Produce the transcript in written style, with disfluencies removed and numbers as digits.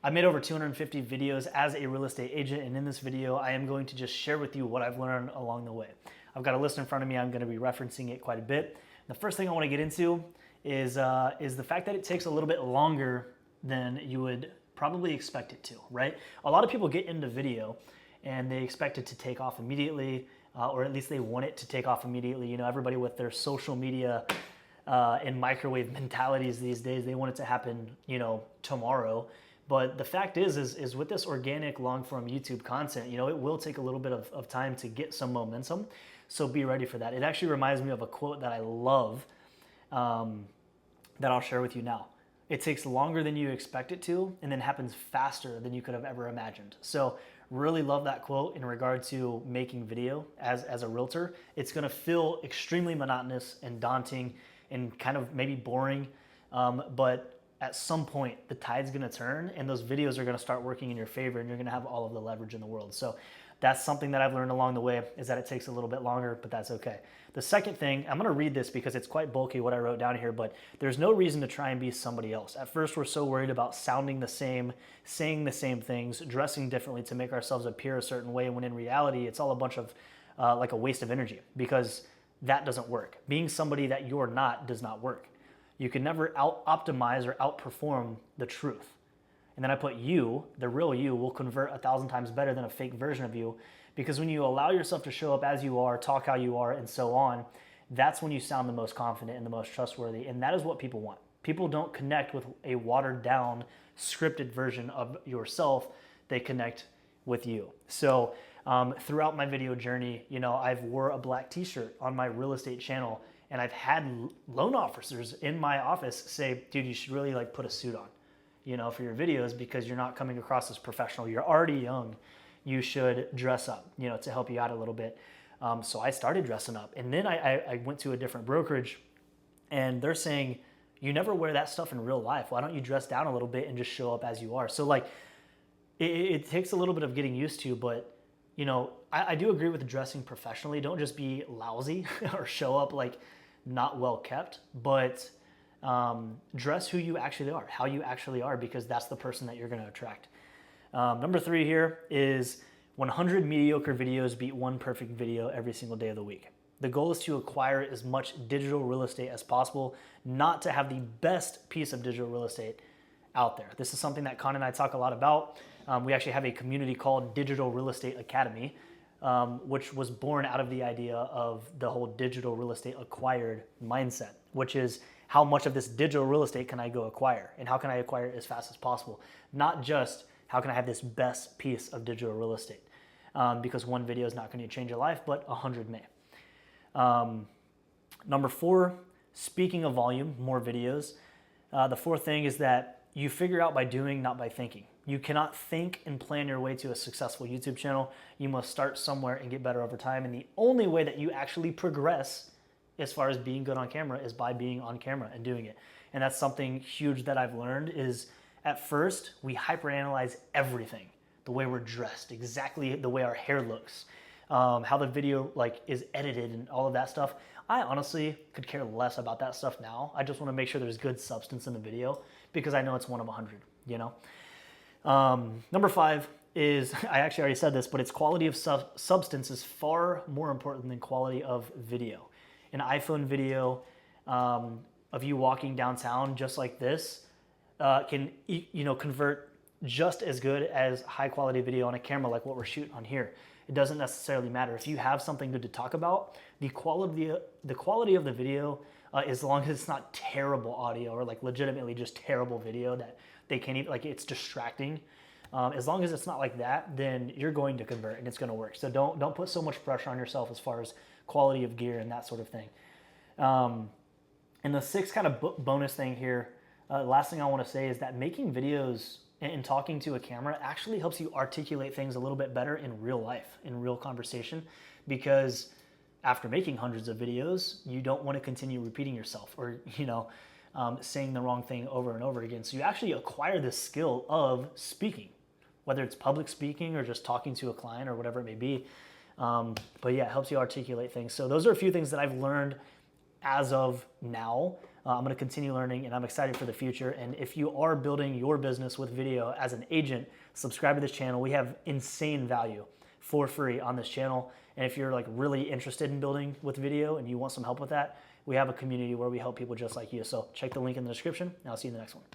I made over 250 videos as a real estate agent, and in this video, I am going to just share with you what I've learned along the way. I've got a list in front of me. I'm going to be referencing it quite a bit. The first thing I want to get into is the fact that it takes a little bit longer than you would probably expect it to, right? A lot of people get into video and they expect it to take off immediately, or at least they want it to take off immediately. You know, everybody with their social media and microwave mentalities these days, they want it to happen, you know, tomorrow. But the fact is with this organic long form YouTube content, you know, it will take a little bit of time to get some momentum. So be ready for that. It actually reminds me of a quote that I love that I'll share with you now. It takes longer than you expect it to, and then happens faster than you could have ever imagined. So really love that quote in regard to making video as a realtor. It's gonna feel extremely monotonous and daunting and kind of maybe boring, but at some point the tide's gonna turn and those videos are gonna start working in your favor and you're gonna have all of the leverage in the world. So that's something that I've learned along the way, is that it takes a little bit longer, but that's okay. The second thing, I'm gonna read this because it's quite bulky what I wrote down here, but there's no reason to try and be somebody else. At first, we're so worried about sounding the same, saying the same things, dressing differently to make ourselves appear a certain way, when in reality, it's all a bunch of like a waste of energy, because that doesn't work. Being somebody that you're not does not work. You can never out-optimize or outperform the truth. And then I put you, the real you, will convert 1,000 times better than a fake version of you, because when you allow yourself to show up as you are, talk how you are, and so on, that's when you sound the most confident and the most trustworthy. And that is what people want. People don't connect with a watered down, scripted version of yourself. They connect with you. So throughout my video journey, you know, I've wore a black t-shirt on my real estate channel, and I've had loan officers in my office say, dude, you should really like put a suit on, you know, for your videos, because you're not coming across as professional. You're already young. You should dress up, you know, to help you out a little bit. So I started dressing up, and then I went to a different brokerage, and they're saying, you never wear that stuff in real life. Why don't you dress down a little bit and just show up as you are? So like, it takes a little bit of getting used to, but you know, I do agree with dressing professionally. Don't just be lousy or show up like not well kept, but dress who you actually are, how you actually are, because that's the person that you're going to attract. Number 3 here is 100 mediocre videos beat one perfect video every single day of the week. The goal is to acquire as much digital real estate as possible, not to have the best piece of digital real estate out there. This is something that Con and I talk a lot about. We actually have a community called Digital Real Estate Academy, which was born out of the idea of the whole digital real estate acquired mindset, which is how much of this digital real estate can I go acquire, and how can I acquire it as fast as possible? Not just how can I have this best piece of digital real estate, because one video is not going to change your life, but 100 may. Number 4, speaking of volume, more videos. The fourth thing is that you figure out by doing, not by thinking. You cannot think and plan your way to a successful YouTube channel. You must start somewhere and get better over time. And the only way that you actually progress as far as being good on camera is by being on camera and doing it. And that's something huge that I've learned is, at first, we hyperanalyze everything. The way we're dressed, exactly the way our hair looks, how the video like is edited and all of that stuff. I honestly could care less about that stuff now. I just want to make sure there's good substance in the video, because I know it's one of 100, you know? Number 5 is, I actually already said this, but it's quality of substance is far more important than quality of video. An iPhone video of you walking downtown just like this can, you know, convert just as good as high quality video on a camera like what we're shooting on here. It doesn't necessarily matter. If you have something good to talk about, the quality of the video, as long as it's not terrible audio or like legitimately just terrible video that they can't even, like it's distracting. As long as it's not like that, then you're going to convert and it's going to work. So don't put so much pressure on yourself as far as quality of gear and that sort of thing. And the 6th kind of bonus thing here, last thing I want to say is that making videos and talking to a camera actually helps you articulate things a little bit better in real life, in real conversation, because after making hundreds of videos, you don't want to continue repeating yourself or, you know, saying the wrong thing over and over again. So you actually acquire this skill of speaking, whether it's public speaking or just talking to a client or whatever it may be. But yeah, it helps you articulate things. So those are a few things that I've learned as of now. I'm going to continue learning, and I'm excited for the future. And if you are building your business with video as an agent, subscribe to this channel. We have insane value for free on this channel. And if you're like really interested in building with video and you want some help with that, we have a community where we help people just like you. So check the link in the description, and I'll see you in the next one.